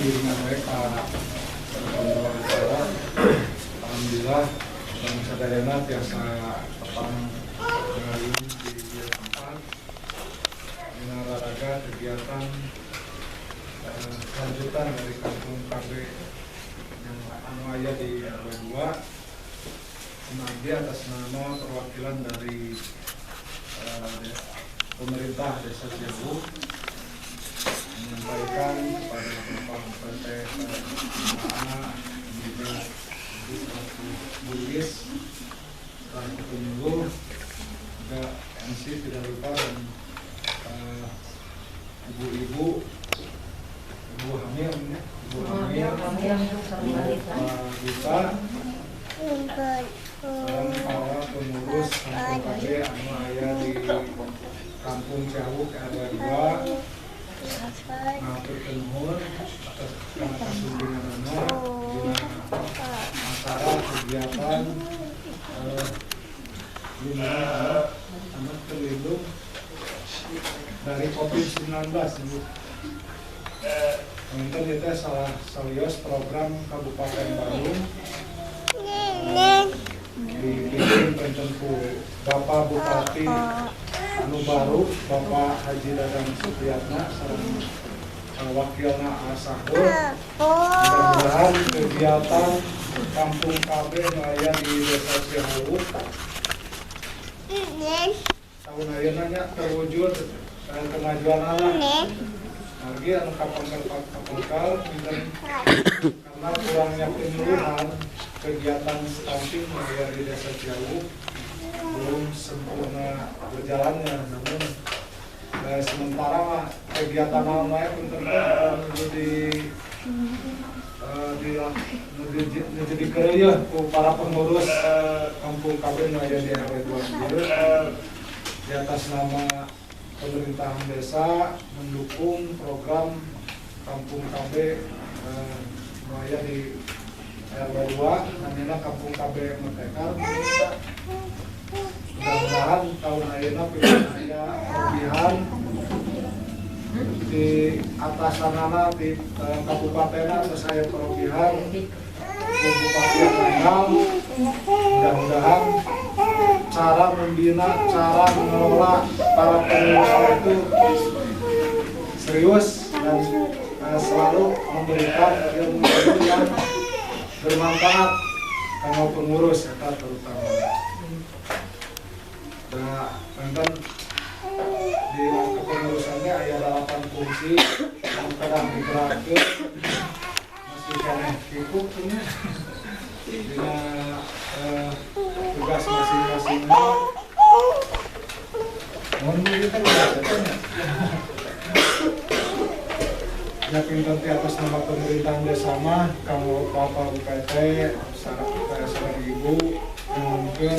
dengan mereka alhamdulillah dan sadayana biasa tepang ngayun di tempat dina olahraga kegiatan lanjutan dari kampung KB yang anu aya di RW 2 nanti atas nama perwakilan dari pemerintah Desa Ciabu menyampaikan kepada Bapak PT anak di Bugis dan penyuluh juga MC tidak lupa dan ibu-ibu hamil Duta dan para pengurus kampung KB anu aya di Kampung Ciawu RW 2 ngaturkeun nuhun atas kasumbanganna dina acara kegiatan lindungi anak terlindung dari COVID-19. Kemudian kita salah salios program Kabupaten Bandung dipimpin pentempu Bapak Bupati anu baru Bapak Haji Dadang Sutiyatna sareng wakilna Asahur. Mudah-mudahan kegiatan Kampung KB aya di Desa Ciawu tahun ayeuna terwujud kemajuan anak. Lagi anu kapangkal karena kurangnya penyuluhan kegiatan stunting yang di Desa Ciawu belum sempurna berjalannya, namun sementara kegiatan lain menjadi kerja para pengurus Kampung KB yang ada di RW 2 di atas nama pemerintahan desa mendukung program Kampung KB yang di RW 2 namanya Kampung KB Merdeka. Mudah-mudahan tahun ayeuna punya kelebihan di atasanana di kabupaten atau saya kelebihan Bupati Anggal. Mudah-mudahan cara membina, cara mengelola para pengurus itu serius dan selalu memberikan ilmu yang bermanfaat kanggo pengurus eta terutama. Nah, memang di kepengurusannya ada 8 fungsi yang kadang digerakkan masih kena kikuk punya dengan tugas masing-masingnya. Mohon kita biasanya yakin nanti atas nama pemerintahan desa mah kamu Bapak UPT sareng Ibu mungkin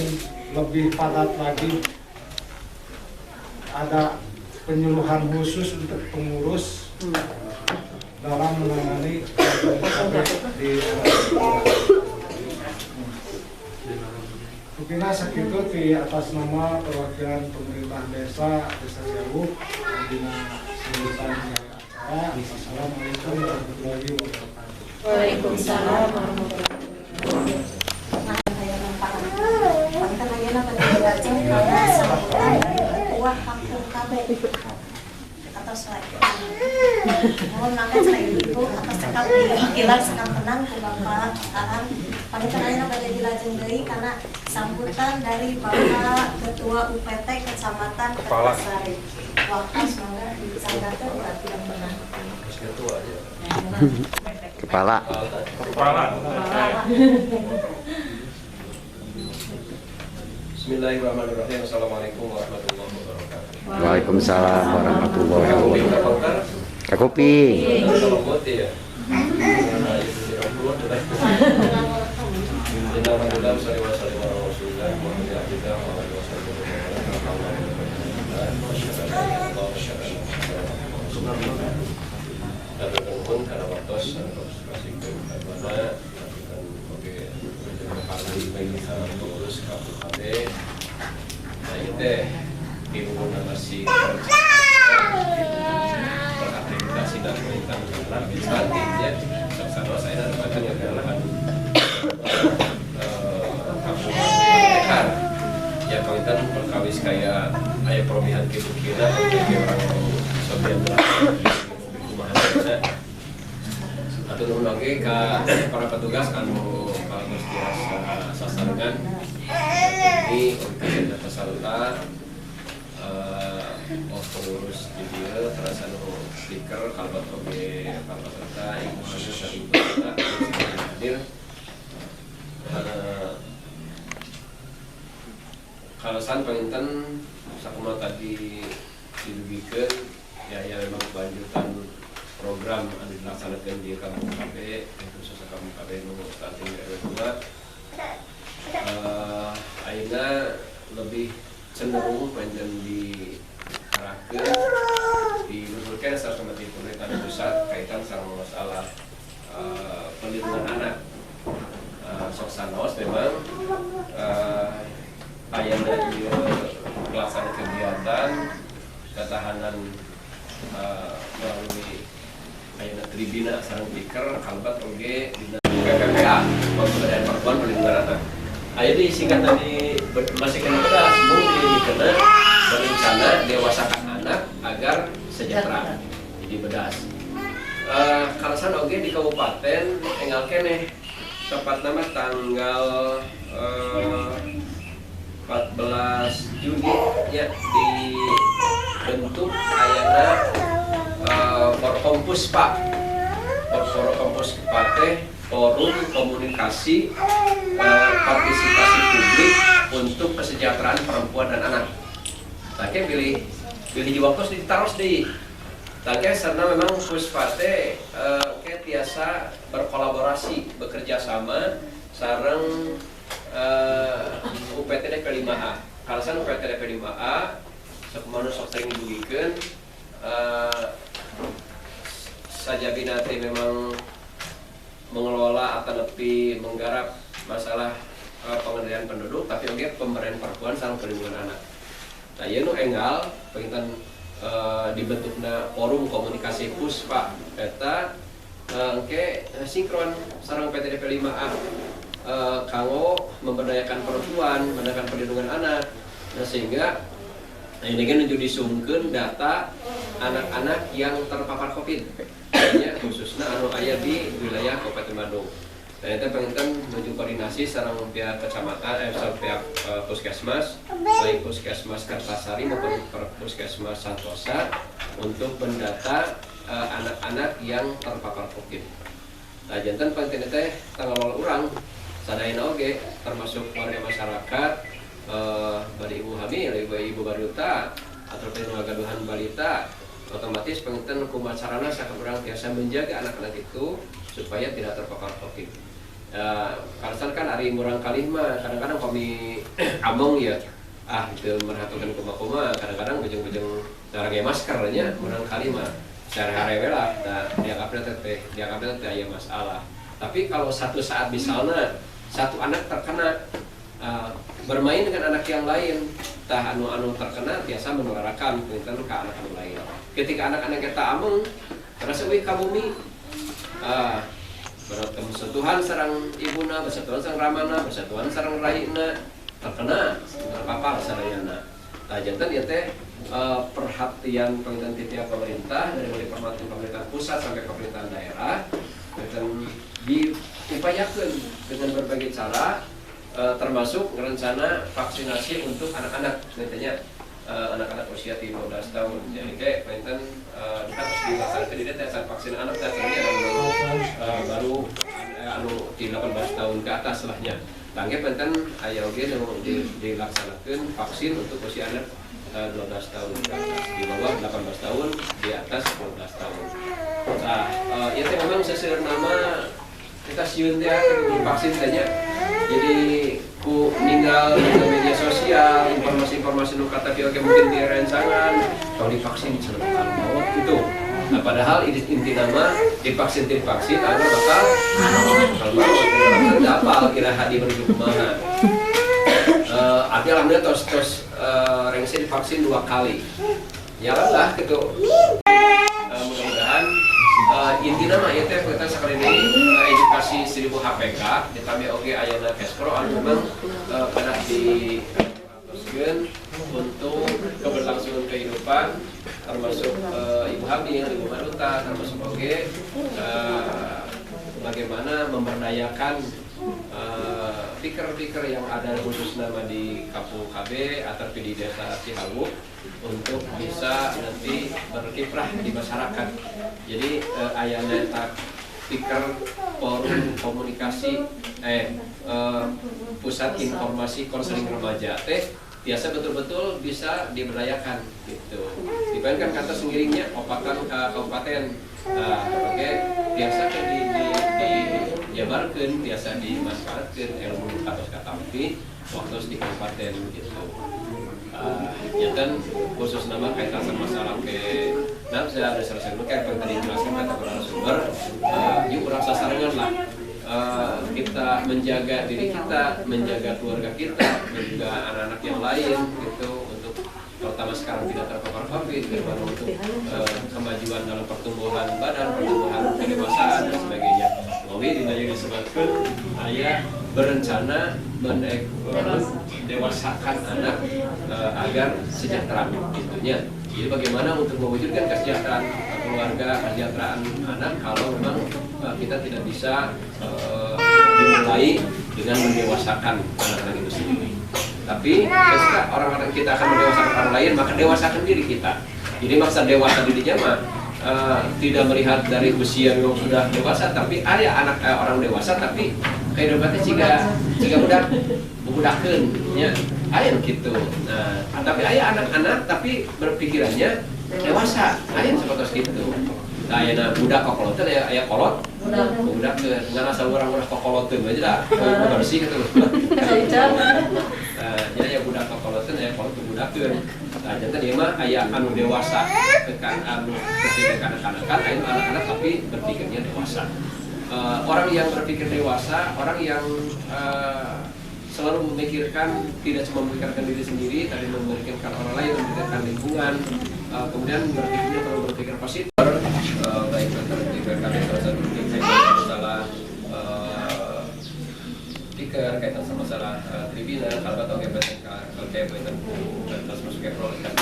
lebih padat lagi, ada penyuluhan khusus untuk pengurus dalam menangani di Mungkinlah segitu di atas nama perwakilan pemerintah desa Ciawu dina sebutan acara. Assalamualaikum warahmatullahi wabarakatuh. Waalaikumsalam warahmatullahi wabarakatuh. Kampung KB atas mohon maaf saya ibu atas sekali wakilan sekali tenang ke Bapak Aan panitenanya pada dilajeng deui karena sambutan dari Bapak Ketua UPT Kecamatan Kertasari. Waktu semoga disanggakan berarti yang benar. Ketua aja. Kepala. Bismillahirrahmanirrahim. Assalamualaikum warahmatullahi wabarakatuh. Waalaikumsalam warahmatullahi wabarakatuh. Kak Kopi. beraktivitas dan melakukan administratif ya. kita sebagai orang Soviet atau nuhun oge ka para petugas anu kalau tiasa sasarangan ini untuk data saluta pengurus di dia terasa anu stiker kalbat oge para peserta yang mana dari peserta hadir kalasan penginten sakumaha tadi didugikeun ya memang kelanjutan program yang dilaksanakan di Kampung KB, khususnya Kampung KB nu stunting RW 2. Ayeuna lebih cenderung panjang diarahkeun diluruskeun sareng pemerintah pusat kaitan sareng masalah perlindungan anak. Sok sanos memang ayeuna ieu pelaksanaan kegiatan ketahanan melalui ayeuna tribina sareng stiker kalbat oge dina PPPA Pemberdayaan Perempuan Perlindungan Anak. Ayeuna singkatan di masih kena bedas mung dikeuna berencana dewasakan anak agar sejahtera jadi bedas. Kalasan oge di kabupaten enggal keneh tepatna mah tanggal 14 Juni ya dibentuk ayeuna Forkompuspa teh forum komunikasi partisipasi publik untuk kesejahteraan perempuan dan anak. Tangke pilih di waktu ditaros di tangke karena memang Puspa teh tiasa berkolaborasi bekerja sama sareng UPTD P5A. Kalasan UPTD P5A sakumaha sok sering didugikeun sajabina teh memang mengelola atau lebih menggarap masalah pemberdayaan penduduk, tapi oge pemberdayaan perempuan sareng perlindungan anak. Nah, ieu nu enggal penginten dibentukna forum komunikasi Puspa eta engke sinkron sareng PTD P5A kanggo memberdayakan perempuan, memberdayakan perlindungan anak. Nah, sehingga ini kan menuju disungkeun data anak-anak yang terpapar COVID, ya, khususnya anu aya di wilayah Kabupaten Bandung. Nah, itu pengen menuju koordinasi sareng pihak kecamatan, sareng pihak puskesmas, baik puskesmas Kartasari maupun puskesmas Santosa untuk mendata anak-anak yang terpapar COVID. Nah, jantan penting teh tanggal urang sadayana oge termasuk warga masyarakat bari ibu hamil, ibu baruta atau gaduhan balita otomatis penginten kumacarana sakeurang biasa menjaga anak-anak itu supaya tidak terpapar COVID. Kalasan kan ari murang kalih mah kadang-kadang kami among ya itu merhatikan kuma-kuma kadang-kadang bujeng-bujeng cara ge masker nya murang kalih mah sehari-hari lah dianggapnya teh aya masalah. Tapi kalau satu saat misalnya satu anak terkena bermain dengan anak yang lain, tah anu terkena biasa menularkan penginten ke anak anu lain. Ketika anak-anak kita ameng, terasa wih kabumi, bersentuhan sareng ibuna, bersentuhan sareng ramana, bersentuhan sareng raina, terkena terpapar sadayana. Nah, jantan ieu teh perhatian penginten tiap pemerintah dari mulai pemerintah pusat sampai pemerintahan daerah, dan diupayakan dengan berbagai cara. Termasuk rencana vaksinasi untuk anak-anak, nantinya anak-anak usia 15 tahun. Jadi kayak pengen harus dilaksanakan di tes vaksin anak dasarnya baru di 18 tahun ke atas lahnya. Tangge pengen aya oge dilaksanakan vaksin untuk usia anak 12 tahun ke atas, di bawah 18 tahun, di atas 12 tahun. Nah, itu memang sesuai nama kita sieun teh vaksin saja. Jadi ku ninggal di media sosial informasi-informasi nu kata oke mungkin di rancangan kalau divaksin celakakan maut gitu. Nah, padahal inti nama divaksin agar bakal maut. Tidak apa kira hadi menuju kemana. Tapi alhamdulillah tos rengsi divaksin 2 kali. Jalanlah gitu. Mudah-mudahan inti nama ya teh kita sekali ini edukasi 1000 HPK ditambah oge ayeuna Kespro anu memang pada di diteruskan untuk keberlangsungan kehidupan, termasuk ibu hamil, ibu manuta, termasuk oge bagaimana memberdayakan pikir-pikir yang ada khusus nama di Kampung KB atau di Desa Cihawu untuk bisa nanti berkiprah di masyarakat. Jadi ayahnya tak pikir forum komunikasi pusat informasi konseling remaja biasa betul-betul bisa diberdayakan gitu. Dibandingkan kata sendirinya opatan kabupaten oke biasa dijabarkan, biasa dimanfaatkan ilmu atau tapi waktu di kabupaten gitu. Ya kan khusus nama kaitan sama masalah ke saya ada selesai kayak yang tadi jelaskan kata narasumber yuk rasa sarangan lah kita menjaga diri kita, menjaga keluarga kita, dan juga anak-anak yang lain gitu untuk terutama sekarang tidak terpapar COVID, bagaimana untuk kemajuan dalam pertumbuhan badan, pertumbuhan kedewasaan dan sebagainya. Lalu dinanya disebutkan ayah berencana mendewasakan anak agar sejahtera gitunya. Jadi bagaimana untuk mewujudkan kesejahteraan keluarga, kesejahteraan anak kalau memang kita tidak bisa dimulai dengan mendewasakan anak-anak itu sendiri. Tapi ketika orang-orang kita akan mendewasakan orang lain, maka dewasakan diri kita. Jadi maksud dewasa dirinya mah tidak melihat dari usia yang sudah dewasa, tapi ada anak orang dewasa tapi kehidupannya jika budak-budakeun nya aya gitu. Nah, tapi aya anak-anak tapi berpikirannya dewasa, aya seperti itu. Nah, aya budak kokoloteun aya kolot budak ngan asal urang-urang kokoloteun aja dah bersih gitu. Jadi aya budak kokoloteun aya kolot budakeun. Nah, jantan ieu mah aya anu dewasa tekan anu ketika kanak-kanakan, aya anak-anak tapi berpikirnya dewasa. Orang yang berpikir dewasa, orang yang selalu memikirkan, tidak cuma memikirkan diri sendiri, tapi memikirkan orang lain, memikirkan lingkungan, kemudian berpikirnya kalau berpikir positif, baik berpikir masalah pikir kaitan sama masalah tribina, kalau atau kebetulan terus masuk ke program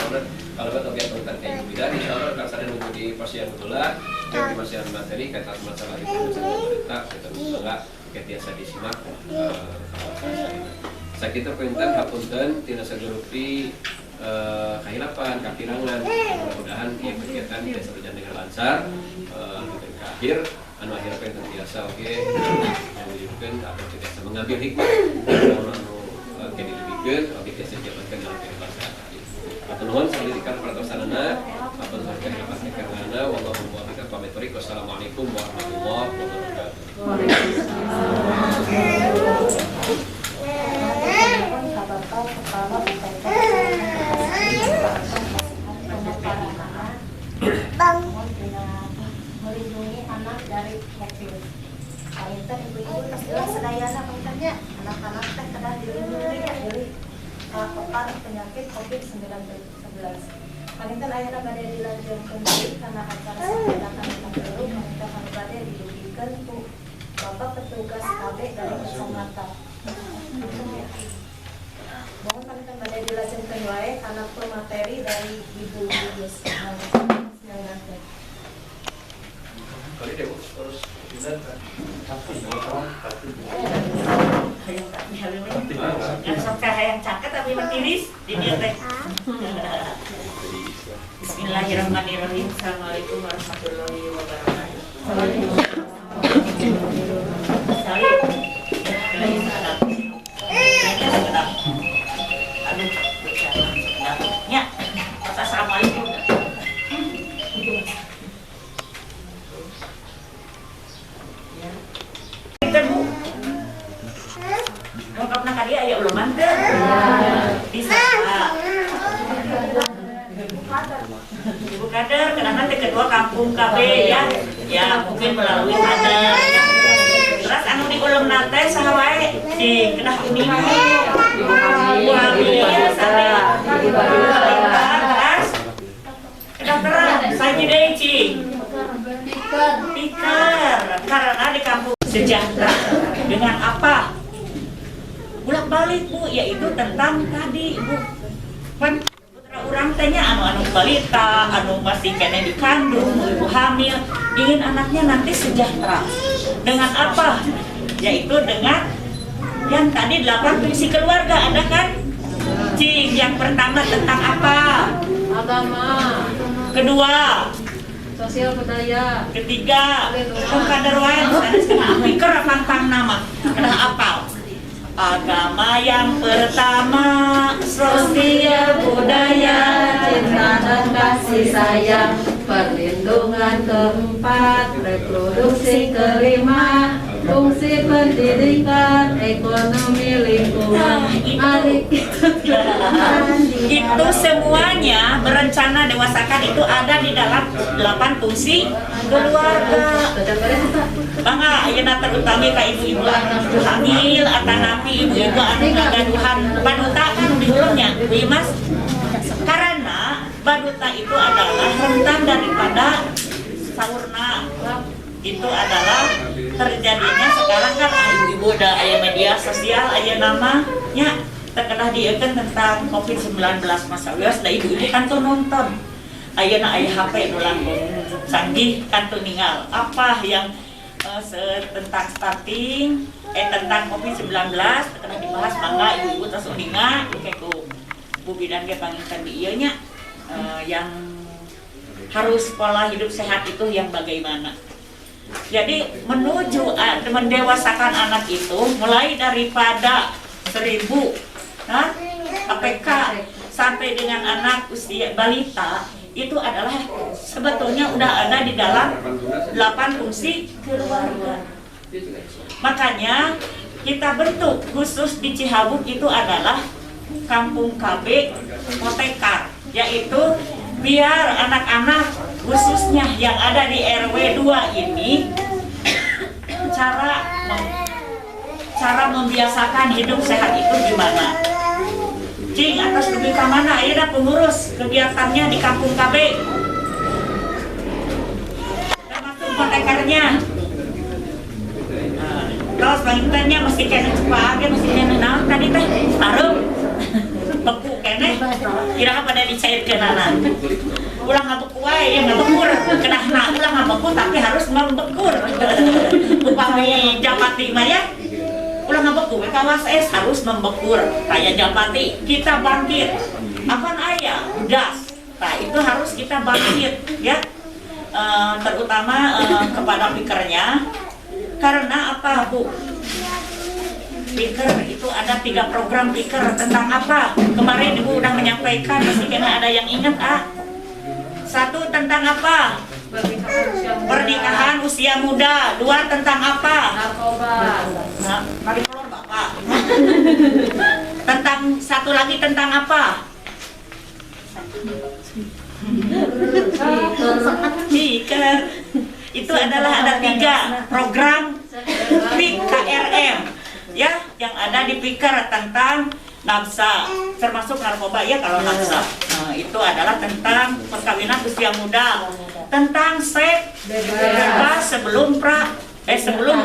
kalau atau kebetulan kayak bidang, kalau kasarnya nunggu di pasien gula, di pasien materi kaitan masalah itu pemerintah, kita enggak kayak biasa disimak. Sakit perintah hapunten tina sagerupi kehilapan, kehilangan. Mudah-mudahan ia kegiatan bisa berjalan dengan lancar dan ke akhir anu akhir perintah biasa oke yang dilakukan atau tidak bisa mengambil hikmah anu kayak dibikir oke biasa jalankan dalam kehidupan sehari-hari. Atau nuhun salindikan peratosanana apa nuhun kehidupan kekarana wallahu muwaffiq pamit pari. Wassalamualaikum warahmatullahi wabarakatuh. Melindungi anak dari COVID. Palinten ibu-ibu jelas sedayana palintennya anak-anak teh kedah dilindungi dari terpapar penyakit COVID-19. Palinten akhirnya badai dilanjutkan deui karena acara kegiatan dulu palinten badai didugikan ku Bapak petugas KB dari Kecamatan. Mohon palinten badai dilanjutkan wae karena materi dari Ibu Yus. Kali deh terus bilang yang sok yang caket tapi matiris di dia teh. Bismillahirrahmanirrahim. Assalamualaikum warahmatullahi wabarakatuh. Assalamualaikum. Lengkapna kali aya uleman teh. Bisa. Ibu kader, kenangan teh kedua kampung KB ya. Ya mungkin melalui kader. Terus anu di ulemna teh saha wae? Di kedah kuning. Wah, sare. Terus kedah terang saji deui cing. Pikir karena di kampung sejahtera dengan apa? Bulak-balik balik Bu, yaitu tentang tadi Bu, kan putra urang tanya anu balita, anu masih kena dikandung, ibu hamil, ingin anaknya nanti sejahtera. Dengan apa? Yaitu dengan yang tadi 8 fungsi keluarga ada kan? Cing, yang pertama tentang apa? Agama, Kedua, sosial budaya, ketiga, pengkaderwan, pikir pantang nama, kena apal. Agama yang pertama, sosial budaya, cinta dan kasih sayang, perlindungan keempat, reproduksi kelima, fungsi pendidikan, ekonomi lingkungan, mari kita itu semuanya berencana dewasakan itu ada di dalam 8 fungsi keluarga. Bangga, ayeuna terutama ka ibu-ibu anu hamil atau napi ibu-ibu anu ngagaduhan baduta kan di hulungnya, ieu Mas. Karena baduta itu adalah rentan daripada saurna. Itu adalah terjadinya sekarang kan ibu-ibu udah aya media sosial, aya namanya terkena dieukeun tentang COVID-19 masa wios da ibu-ibu kan tuh nonton. Ayeuna aya HP nu langkung canggih kan tuh ningal apa yang tentang stunting tentang COVID-19 terkena dibahas mangga ibu-ibu terus uninga kayak ku Bu Bidan ge panginten di ieu nya yang harus pola hidup sehat itu yang bagaimana. Jadi menuju mendewasakan anak itu mulai daripada 1000 APK sampai dengan anak usia balita itu adalah sebetulnya udah ada di dalam 8 fungsi keluarga. Makanya kita bentuk khusus di Cihabuk itu adalah Kampung KB Motekar, yaitu biar anak-anak khususnya yang ada di RW 2 ini cara membiasakan hidup sehat itu gimana. Cing, atas lebih ke mana? Ayeuna pengurus kegiatannya di Kampung KB. Termasuk motekarnya. Terus bangunannya mesti kena cepat, mesti kena naon tadi teh taruh beku kene. Kira pada dicairkeun anak. Ulang ngabeku wae, yang ngabekur kenahna ulang ngabeku tapi harus membekur. Upami Japati mah ya. Ulang ngabeku kawas es harus membekur kayak Japati. Kita bangkit. Apaan aya? Gas. Nah, itu harus kita bangkit ya. Terutama kepada pikernya. Karena apa, Bu? Piker itu ada 3 program piker tentang apa? Kemarin Ibu udah menyampaikan, mesti kena ada yang ingat, ah. 1 tentang apa? Pernikahan usia muda. 2 tentang apa? narkoba, Nah, mari keluar Bapak. Tentang 1 lagi tentang apa? Piker. Itu adalah ada 3 program PKRM ya yang ada di Piker tentang nafsa, termasuk narkoba ya kalau nafsa. Nah, itu adalah tentang perkawinan usia muda, tentang seks bebas sebelum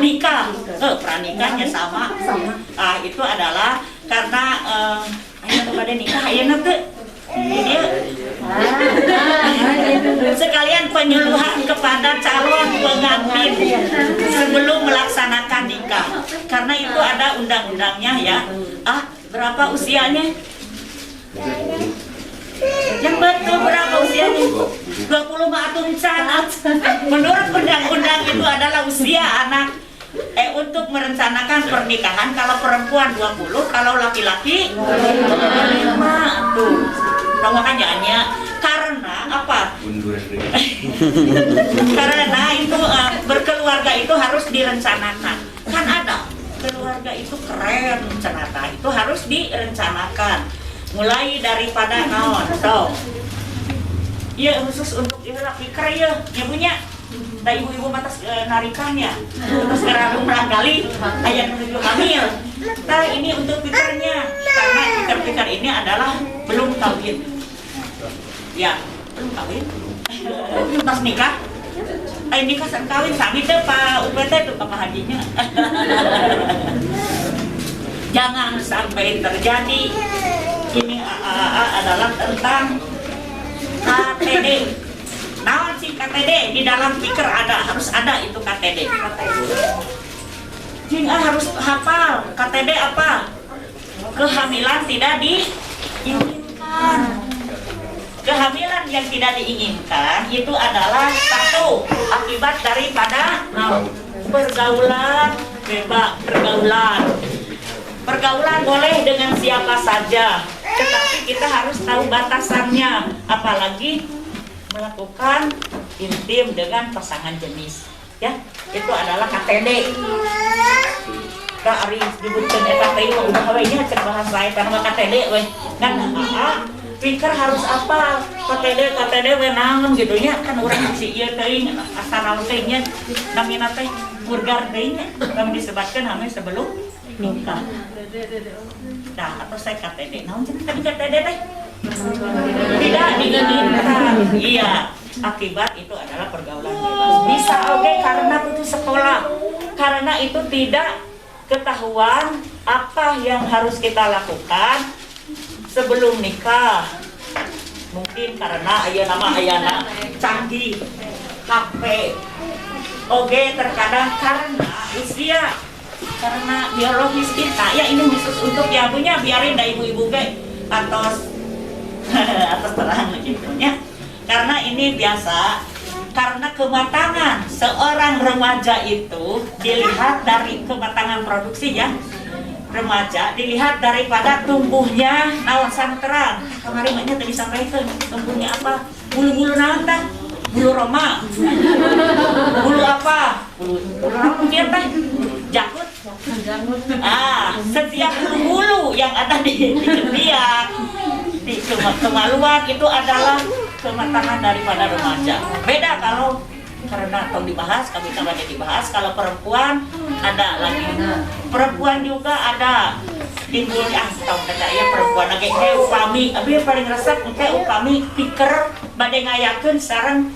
nikah. Pranikahnya sama. Ah, itu adalah karena ayeuna pada nikah ayeuna teh dia sekalian penyuluhan kepada calon pengantin sebelum melaksanakan nikah, karena itu ada undang-undangnya ya. Berapa usianya? Yang betul berapa usianya? 20 atun can. Menurut undang-undang itu adalah usia anak untuk merencanakan pernikahan. Kalau perempuan 20, kalau laki-laki 25 tuh. Makanya karena apa? Karena itu berkeluarga itu harus direncanakan. Kan ada keluarga itu keren, cenata itu harus direncanakan. Mulai daripada naon, so. Iya khusus untuk itu pikir ya, punya. Da ibu-ibu batas narikannya, terus kerang gali, ayah menuju hamil. Nah ini untuk pikirnya, karena pikir-pikir ini adalah belum kawin. Ya, belum kawin. Pas nikah, nikah saat kawin, sami deh Pak UPT tuh Pak Hajinya. jangan sampai terjadi. Ini adalah tentang KTD. Naon sih KTD? Di dalam pikir harus ada itu KTD. Jing harus hafal KTD apa? Kehamilan tidak diinginkan. Kehamilan yang tidak diinginkan itu adalah satu akibat daripada pergaulan bebas. Pergaulan boleh dengan siapa saja, tetapi kita harus tahu batasannya, apalagi melakukan intim dengan pasangan jenis. Ya, itu adalah KTD. Kak Ari disebutkan KTD udah kawinnya cek bahasa saya karena KTD weh. Kan pikir harus apa KTD we naon gitu nya kan urang si ieu teuing asal teh nya namina teh burgar teh nya kami disebutkan hame sebelum nikah. Nah, atau saya KTD. Naon cenah tadi KTD teh? Tidak diinginkan. Iya, akibat itu adalah pergaulan bebas. Bisa oke karena putus sekolah. Karena itu tidak ketahuan apa yang harus kita lakukan sebelum nikah. Mungkin karena ayana canggih HP. Oke, terkadang karena usia, karena biologis kita. Ya ini khusus untuk yabunya, biarin dah ibu-ibu ke atas terang gitu ya. Karena ini biasa. Karena kematangan seorang remaja itu dilihat dari kematangan produksi ya. Remaja dilihat daripada tumbuhnya nawasan terang. Kemarin maknya tadi sampaikan tumbuhnya apa? Bulu-bulu naon tah? Bulu roma. Bulu apa? Bulu naon dia teh? Jakut. Setiap bulu yang ada di ketiak, di kemaluan itu adalah kematangan daripada remaja. Beda kalau karena atau dibahas, kami banyak dibahas. Kalau perempuan ada lagi, perempuan juga ada timbul tahu kata ya perempuan lagi upami, abi paling resep upami pikir badai ngayakeun sareng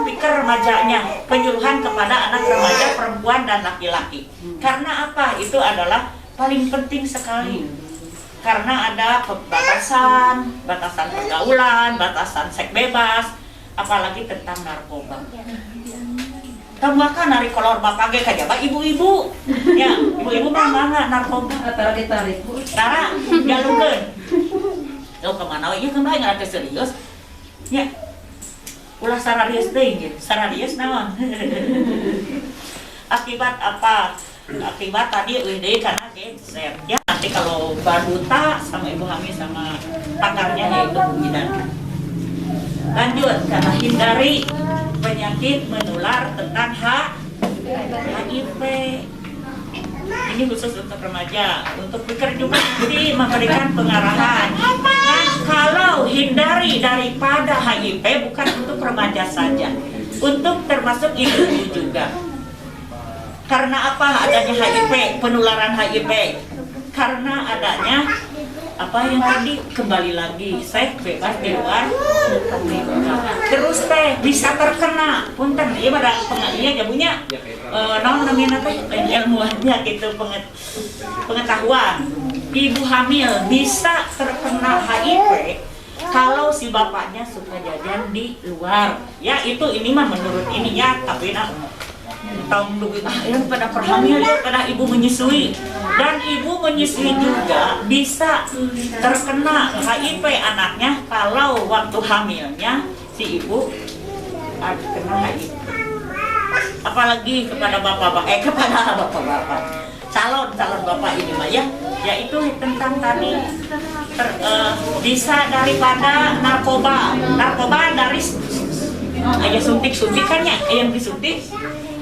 pikir remajanya, penyuluhan kepada anak remaja perempuan dan laki-laki. Karena apa? Itu adalah paling penting sekali. Karena ada batasan pergaulan, batasan seks bebas, apalagi tentang narkoba. Tambahkan dari kolor bapak ge kajaba ibu-ibu. Ya, ibu-ibu mah mangga narkoba. Tarik. Tara, jalurkeun. Lo kemana? Iya kembali nggak serius. Ya, ulah sararius deh, sararius naon? Akibat apa? Akibat tadi udah karena geser. Ya nanti kalau baduta sama ibu hamil sama pakarnya yaitu bidan. Lanjut karena hindari penyakit menular tentang HIV. Ini khusus untuk remaja. Untuk pikir juga nanti memberikan pengarahan. Nah, kalau hindari daripada HIV bukan untuk remaja saja, untuk termasuk ibu juga. Karena apa adanya HIV, penularan HIV? Karena adanya apa yang tadi kembali lagi seks bebas di luar terus teh bisa terkena punten ieu pada pengalian ya punya naon namina teh ilmuannya gitu pengetahuan ibu hamil bisa terkena HIV kalau si bapaknya suka jajan di luar ya itu ini mah menurut ini ya tapi tahun dulu yang pada perhamil ya pada ibu menyusui dan ibu menyusui juga bisa terkena HIV anaknya kalau waktu hamilnya si ibu kena HIV apalagi kepada bapak-bapak kepada bapak-bapak calon bapak ini mah ya yaitu tentang tadi bisa daripada narkoba dari ayah suntikannya yang disuntik.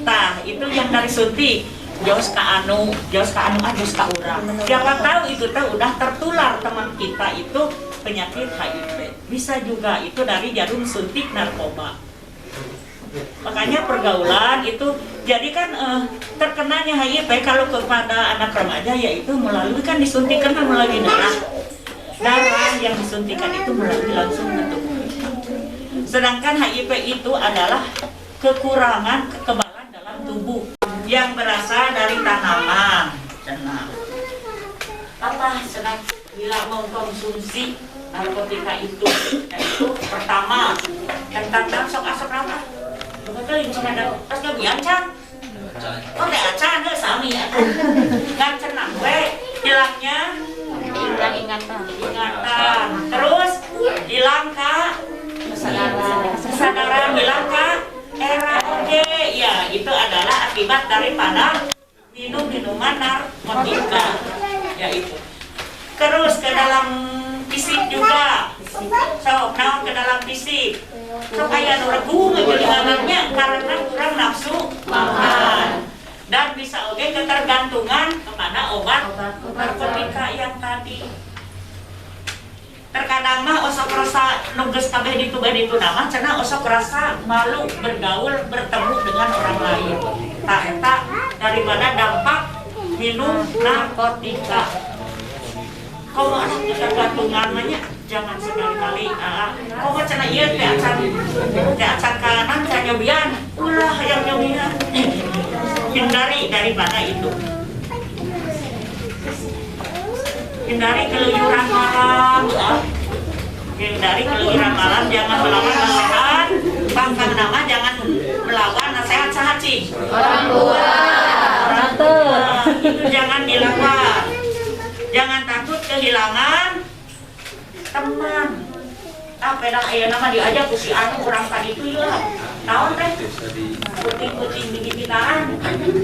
Nah, itu yang dari suntik jos ka anu jos ka urang. Siapa tahu itu teh udah tertular teman kita itu penyakit HIV. Bisa juga itu dari jarum suntik narkoba. Makanya pergaulan itu jadi kan terkenanya HIV kalau kepada anak remaja yaitu melalui kan disuntikan kan melalui darah yang disuntikan itu melalui langsung ke tubuh kita. Sedangkan HIV itu adalah kekurangan kekebalan dalam tubuh yang berasal dari tanaman. apa senang bila mengkonsumsi narkotika itu, yaitu pertama tentang sok asap apa betul cuma ada pas gak biancang oh teh acan sami ngan cenang we hilangnya ingatan terus hilang kesadaran hilang era oke ya itu adalah akibat daripada minuman narkotika ya itu terus ke dalam fisik juga naon ke dalam fisik supaya nuregu ngejelihanannya karena kurang nafsu makan dan bisa oke ketergantungan kepada obat narkotika yang tadi terkadang mah osok rasa nugas kabeh ditu nama cenah osok rasa malu bergaul bertemu dengan orang lain tak daripada dampak minum narkotika kau anak ketergantungan banyak jangan sekali-kali kau cenah ieu teh acan kanan teh nyobian ulah yang nyobian hindari daripada itu hindari keluyuran malam hindari keluyuran malam jangan melawan nasihat bangkang nama jangan melawan nasihat sahaci orang tua orang tua itu jangan dilawan jangan takut kehilangan teman dah aya nama diajak ku si anu urang tadi itu ya naon teh kuting-kuting di gigitaan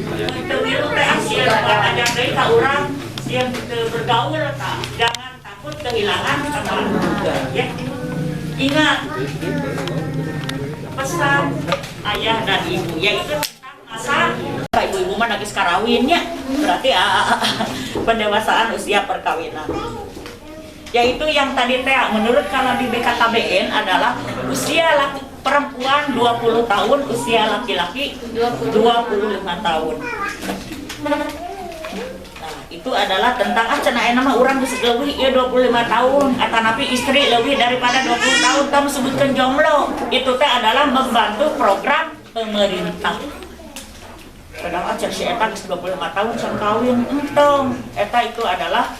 itu milu teh asieun ngajak deui ka urang yang bergaul tak jangan takut kehilangan teman ya ingat pesan ayah dan ibu yaitu tentang masa ibu-ibu mah nagis karawinnya berarti pendewasaan usia perkawinan yaitu yang tadi teh menurut kalau di BKKBN adalah usia laki perempuan 20 tahun usia laki-laki 25 tahun itu adalah tentang cenah nama urang geus leuwih ieu 25 tahun atanapi istri leuwih daripada 20 tahun kamu sebutkan jomblo itu teh adalah membantu program pemerintah padahal acan si eta geus 25 tahun can kawin entong eta itu adalah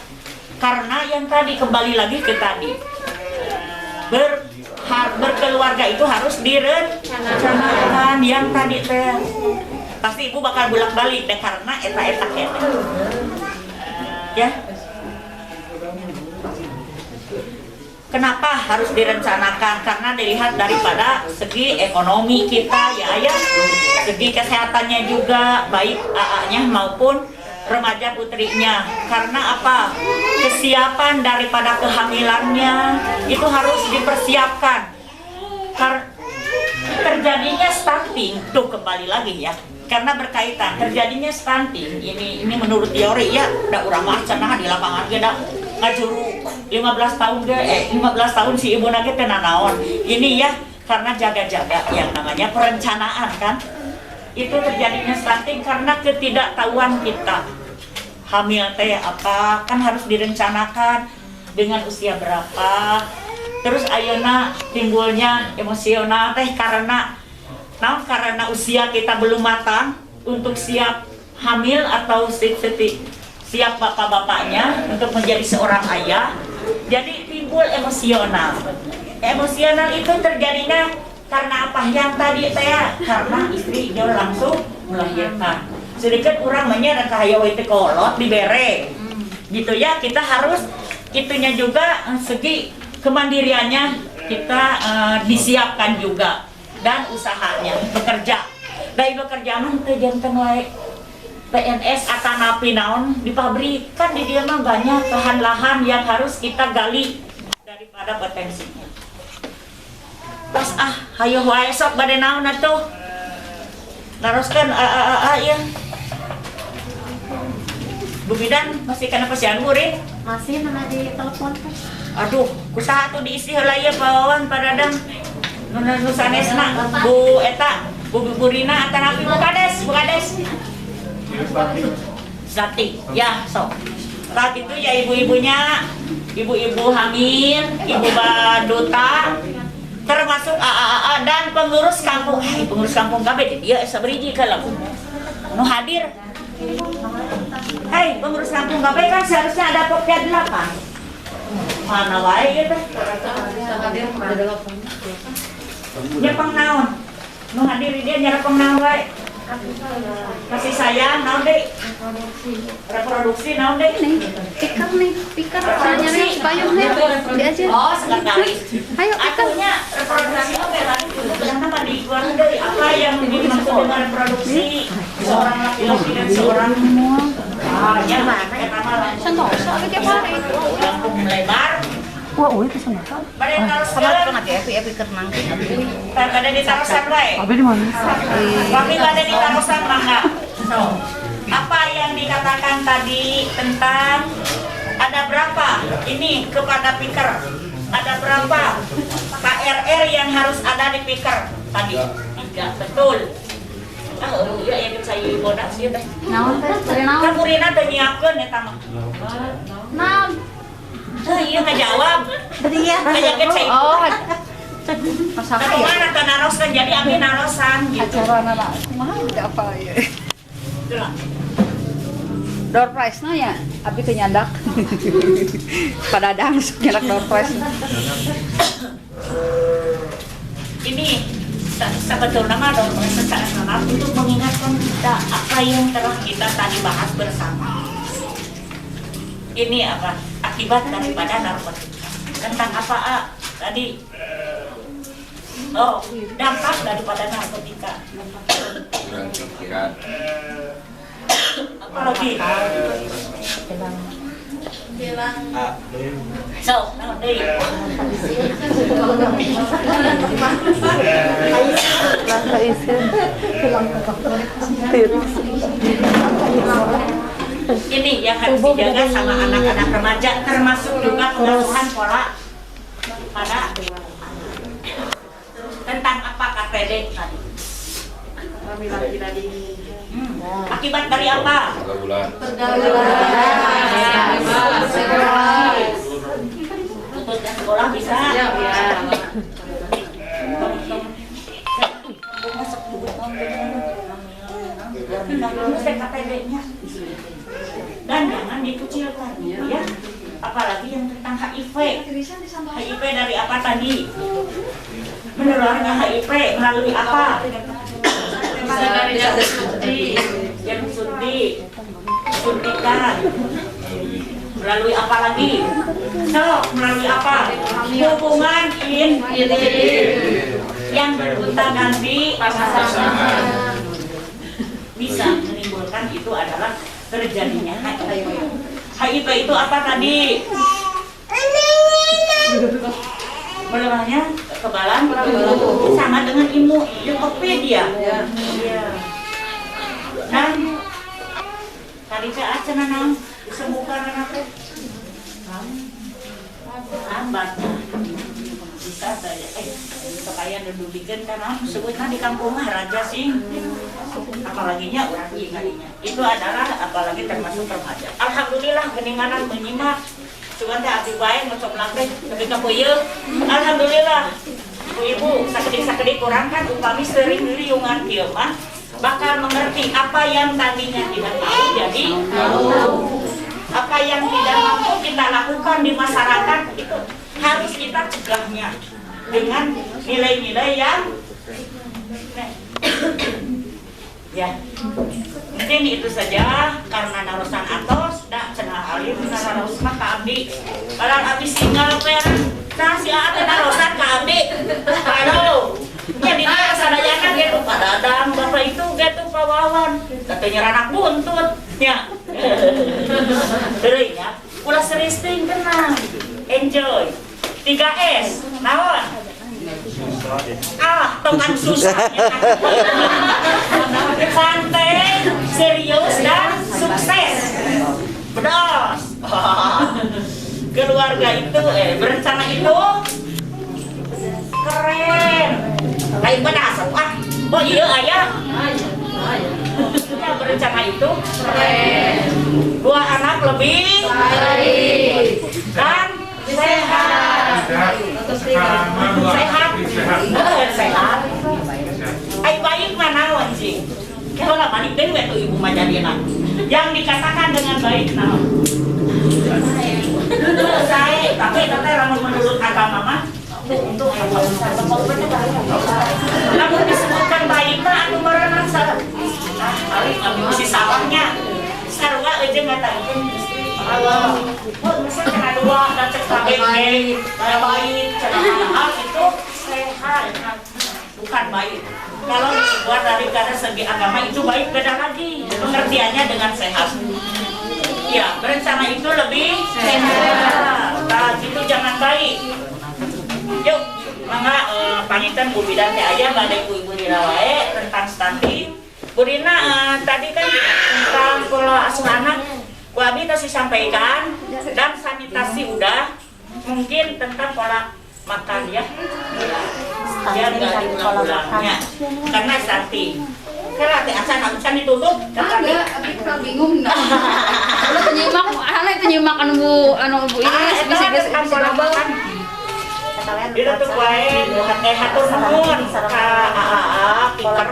karena yang tadi kembali lagi ke tadi berkeluarga itu harus direncanakan yang tadi teh pasti ibu bakal bolak-balik deh karena eta ya kenapa harus direncanakan karena dilihat daripada segi ekonomi kita ya ayah segi kesehatannya juga baik AA-nya maupun remaja putrinya karena apa kesiapan daripada kehamilannya itu harus dipersiapkan karena terjadinya stunting tuh kembali lagi ya karena berkaitan terjadinya stunting ini menurut teori ya udah urang mah cenah di lapangan ge da ngajuru 15 tahun ge 15 tahun si ibu nage teh nanaon ini ya karena jaga-jaga yang namanya perencanaan kan itu terjadinya stunting karena ketidaktahuan kita hamil teh apa kan harus direncanakan dengan usia berapa terus ayeuna timbulnya emosional teh karena usia kita belum matang untuk siap hamil atau siap bapak-bapaknya untuk menjadi seorang ayah jadi timbul emosional itu terjadinya karena apa yang tadi teh karena istri dia langsung melahirkan sedikit kurang menyerah kahaya itu kolot dibere gitu ya kita harus itunya juga segi kemandiriannya kita disiapkan juga dan usahanya bekerja dari bekerja mah teh janten wae PNS atanapi naon di pabrik kan di dia mah banyak lahan-lahan yang harus kita gali daripada potensinya pas hayo wae sok bade naon atuh naroskeun ya Bu Bidan masih kena pasian murid? Masih mana di telepon kan? Aduh, kusaha tuh diisi heula ieu pawawan padadang. Nu sanesna Bu eta, Bu Rina atanapi Bu Kades. Zati. Ya, sok. Saat itu ya ibu-ibunya, ibu-ibu hamil, ibu baduta, termasuk AAA dan pengurus kampung. Pengurus kampung kabeh dia sabriji kalau nu hadir Hei, pengurus kampung Bapak kan seharusnya ada Pokja 8. Mana wae gitu. Nyepeng naon. Menghadiri dia nyepeng naon wae. Kasih sayang naon deh. Reproduksi naon deh. Pikir nyari payung nih. Diajar. Oh, sekali. Ayo pikir. Artinya reproduksi oke lagi kenapa di luar dari apa yang dimaksud dengan reproduksi seorang laki-laki dan seorang ya pertama langsung Sentosa lagi tiap hari. langsung lebar. Wah, itu sama. Pada taruh sekarang Epi kenang. pada ditaruhkan wae. Abi di mana? Kami pada ditaruhkan mangga. So, apa yang dikatakan tadi tentang ada berapa ini kepada piker? Ada berapa KRR yang harus ada di piker tadi? Enggak betul. Ya yang saya bodas sih teh. Naon teh? Cari naon? Kan murina teh nyiapkeun eta mah. Naon? Iya ngajawab. Iya. Kayak saya. Oh. Masak Tapi ya. mana kan narosan jadi abi narosan gitu. Acara anak kumaha apa ya? Itulah. Door prize na ya, abi teu nyadak. Padadang sok nyadak door prize. Ini sebetulnya mah dong secara nasional untuk mengingatkan kita apa yang telah kita tadi bahas bersama. Ini apa akibat daripada narkotika? Tentang apa tadi? Oh, dampak daripada narkotika. Apalagi? Bilang So, naon deui? Ini yang harus dijaga sama anak-anak remaja, termasuk juga pengasuhan pola pada tentang apa KTD tadi. Akibat dari apa? Tutupnya sekolah bisa. KTD-nya. Dan jangan dikucilkan, ya. Apalagi yang tentang HIV. HIV dari apa tadi? Menularnya HIV melalui apa? Yang suntikan. Melalui apa lagi? So, melalui apa? Hubungan intim yang bergonta ganti pasangan bisa menimbulkan itu adalah terjadinya HIV. HIV itu apa tadi? Melemahnya kekebalan sama dengan imunopedia. Iya. Dan tadi saya acan nang disembuhkan anak teh. Lambat. Bisa saja. Supaya dudukkan karena sebutnya di kampung mah raja sih. Apalaginya orang ingatnya. Itu adalah apalagi termasuk remaja. Alhamdulillah geninganan menyimak. Cuman teh abdi bae ngocok langkeh tapi ka peuyeul. Alhamdulillah. Ibu sakedik-sakedik kurang kan upami sering liungan kieu mah bakal mengerti apa yang tadinya tidak tahu jadi tahu. Apa yang tidak mampu kita lakukan di masyarakat itu harus kita cegahnya dengan nilai-nilai yang ya. Mungkin itu saja karena narusan atos dah cenah alim naros mah ka abdi. Padahal abdi singal peran. Nah si ate narosan ka abdi. Aduh. Ya di dia sadayana gitu padadang bapak itu gitu pawawan. Katanya anak buntut nya. Teuing ya. Ulah seristing tenang. Enjoy. 3S. Naon? Teman susah. Santai, serius dan sukses. Bedos. Keluarga itu berencana itu keren. Lain pada asap oh iya ayah. Ya berencana itu keren. 2 anak lebih baik dan sehat. Sehat. Ay baik mana wan sih. Kalau balik deh tuh ibu mah jadi anak. Yang dikatakan dengan baik, nah, saya, tapi nanti ramu menurut agama mah, untuk namun disebutkan baik mah, anu merenang salah. Nah, paling ngambil si salahnya, sarwa aja nggak tahu. Allah, misalnya kena dua dan cek baik, kayak baik, cek itu sehat, bukan baik. Kalau dibuat dari segi agama itu baik, beda lagi pengertiannya dengan sehat. Ya, berencana itu lebih sehat. Nah, itu jangan baik. Yuk, mangga pangitan Bu Bidan teh aja badai Ibu Dina wae tentang stunting. Bu Dina tadi kan tentang pola asuh anak Bu Abi tadi sampaikan dan sanitasi udah, mungkin tentang pola makan ya. Dia nggak diulang-ulangnya karena stunting. Karena acan ditutup, Ada, tapi kita bingung nah. Udah penyimak, itu nyimak anu Bu ini bisa double. Dia tuh wae, hatur nuhun ka AAA, Piker,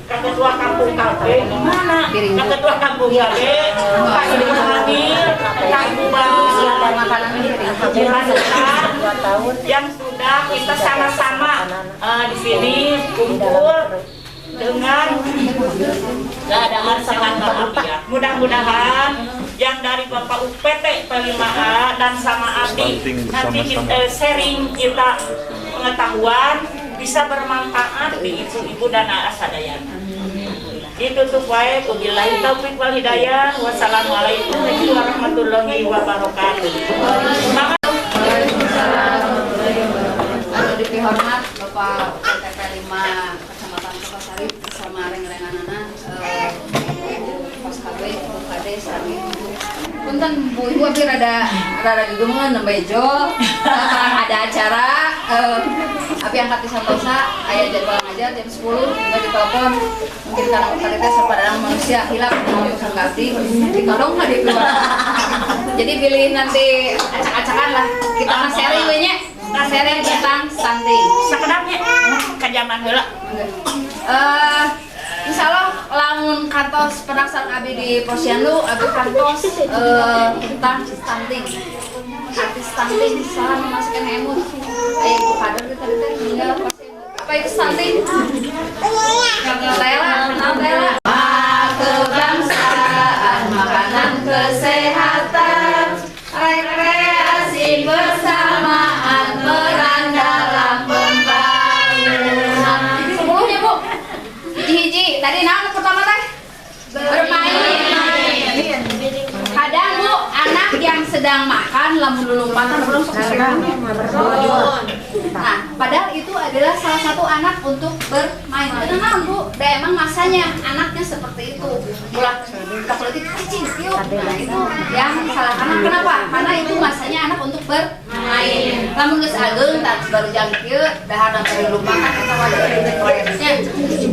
ka ketua kampung KB, gimana? Ka ketua kampung KB, Pak Ibu Hamil, Kang yang sudah kita sama-sama di sini kumpul dengan keadaan sehat walafiat. Mudah-mudahan yang dari Bapak UPT P5A dan sama Adi nanti kita sharing kita pengetahuan bisa bermanfaat di ibu-ibu dan asadayana. Ditutup wae wabillahi taufiq wal hidayah. Wassalamualaikum warahmatullahi wabarakatuh. Lebih hormat Bapak UPT 5 Kecamatan Sukasari bersama reng-renganana Pos KB, UKD, Sami. Punten Bu Ibu abi rada gegemungan nambah jo. Ada acara abi angkat di Santosa, aya jadwal ngajar jam 10 juga ditelepon. Mungkin karena UKD sepadang manusia hilap mau pesan abdi ditolong ka di keluar. Jadi pilih nanti acak-acakan lah. Kita sharing we nya. Sharing tentang stunting. Sakedapnya kajaman heula. Insyaallah lamun kantos penaksar abi di Posyandu abi kantos tentang stunting. Artis stunting salah memasukkan emut. Ayo ibu kader kita tinggal apa itu stunting? Tela. Kebangsaan, makanan kesehatan, rekreasi bersamaan, peran dalam pembangunan. Sebelumnya Bu, hiji tadi naon pertama teh? Bermain. Kadang Bu, anak yang sedang makan lamun lompatan belum Nah, padahal itu adalah salah satu anak untuk bermain. Kenapa Bu? Dan emang masanya anaknya seperti itu. Ulah politik kecil, nah itu yang salah anak. Kenapa? Karena itu masanya anak untuk bermain. Lamun geus ageung tak baru jam kieu dahar dari lupakan eta wadahnya.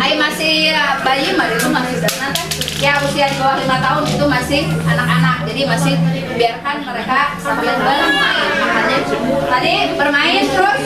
Ai masih bayi mah itu masih dana teh. Ya usia di bawah 5 tahun itu masih anak-anak. Jadi masih biarkan mereka sambil bermain. Makanya tadi bermain terus